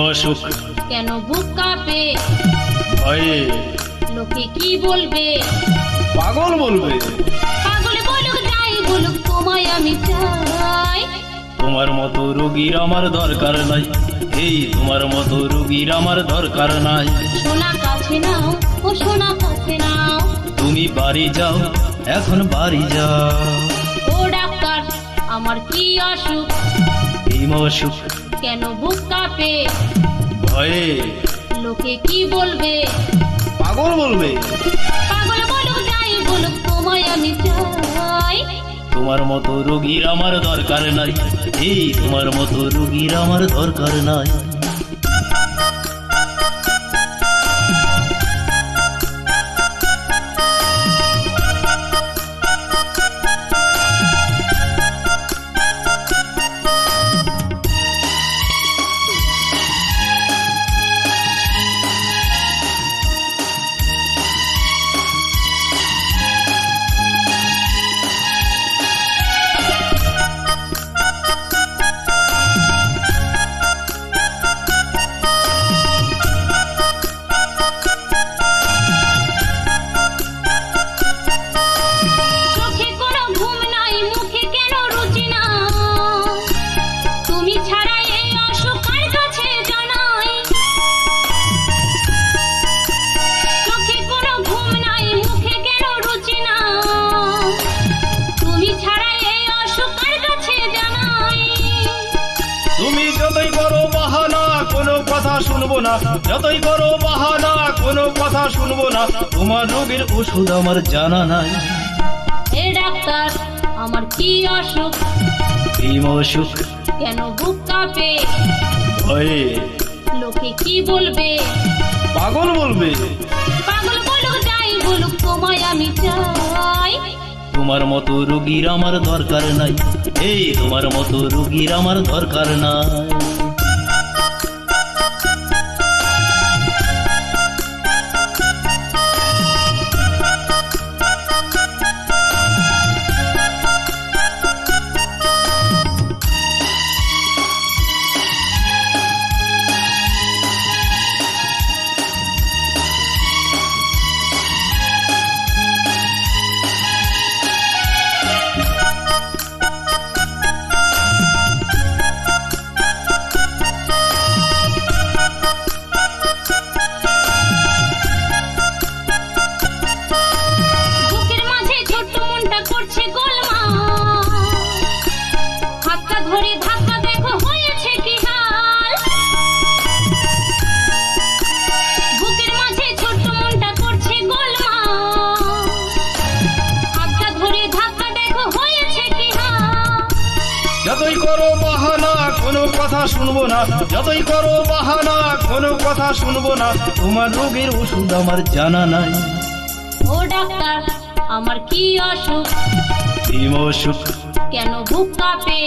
অসুখ কেন বুক কাঁপে ভয়ে, লোকে কি বলবে? পাগল বলবে। পাগল বলুক যাই বলুক তোমায় আমি চাই। তোমার মতো রোগীর আমার দরকার নাই, এই তোমার মতো রোগীর আমার দরকার নাই। সোনা কাছে নাও, ও সোনা কাছে নাও। তুমি বাড়ি যাও, এখন বাড়ি যাও। ও ডাক্তার আমার কি অসুখ? অসুখ কেন বুক কাঁপে ভয়ে, লোকে কি বলবে? পাগল বলবে। পাগল বলুক যাই বলুক তোমায় আমি চাই। তোমার মতো রোগীর আমার দরকার নাই, এই তোমার মতো রোগীর আমার দরকার নাই। যতই করো বাহানা কোনো কথা শুনবো না, যতই করো বাহানা কোনো কথা শুনবো না। তোমার রোগের ওষুধ আমার জানা নাই। হে ডাক্তার আমার কি অসুখ? অসুখ কেন বুক কাঁপে ভয়ে, লোকে কি বলবে? পাগল বলবে। পাগল বলুক যাই বলুক তোমায় আমি চাই। তোমার মতো রোগীর আমার দরকার নাই, এই তোমার মতো রোগীর আমার দরকার নাই। যতই করো বাহানা কোনো কথা শুনবো না, যতই করো বাহানা কোনো কথা শুনবো না। তোমার রোগের ওষুধ আমার জানা নাই। ও ডাক্তার আমার কি অসুখ? অসুখ কেন বুক কাঁপে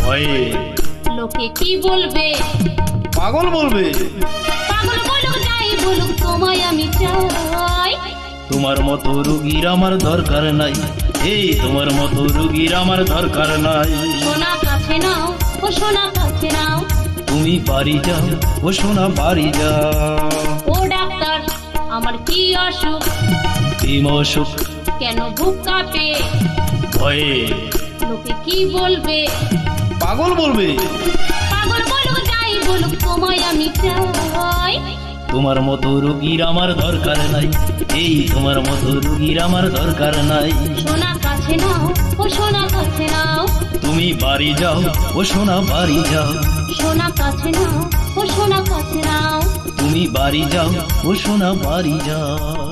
ভয়ে, লোকে কি বলবে? পাগল বলবে। পাগল বলুক যাই বলুক তোমায় আমি চাই। তোমার মতো রোগীর আমার দরকার নাই, এই তোমার মতো রোগীর আমার দরকার নাই। সোনা কাছে নাও, ও সোনা কাছে নাও। তুমি বাড়ি যাও, ও সোনা বাড়ি যাও। ও ডাক্তার আমার কি অসুখ? অসুখ কেন বুক কাঁপে ভয়ে, লোকে কি বলবে? পাগল বলবে। পাগল বলুক যাই বলুক তোমায় আমি চাই। তোমার মতো রোগীর আমার দরকার নাই, এই তোমার মতো রোগীর আমার দরকার নাই। সোনা কাছে নাও, ও সোনা কাছে নাও। তুমি বাড়ি যাও, ও সোনা বাড়ি যাও। সোনা কাছে নাও, ও সোনা কাছে নাও। তুমি বাড়ি যাও, ও সোনা বাড়ি যাও।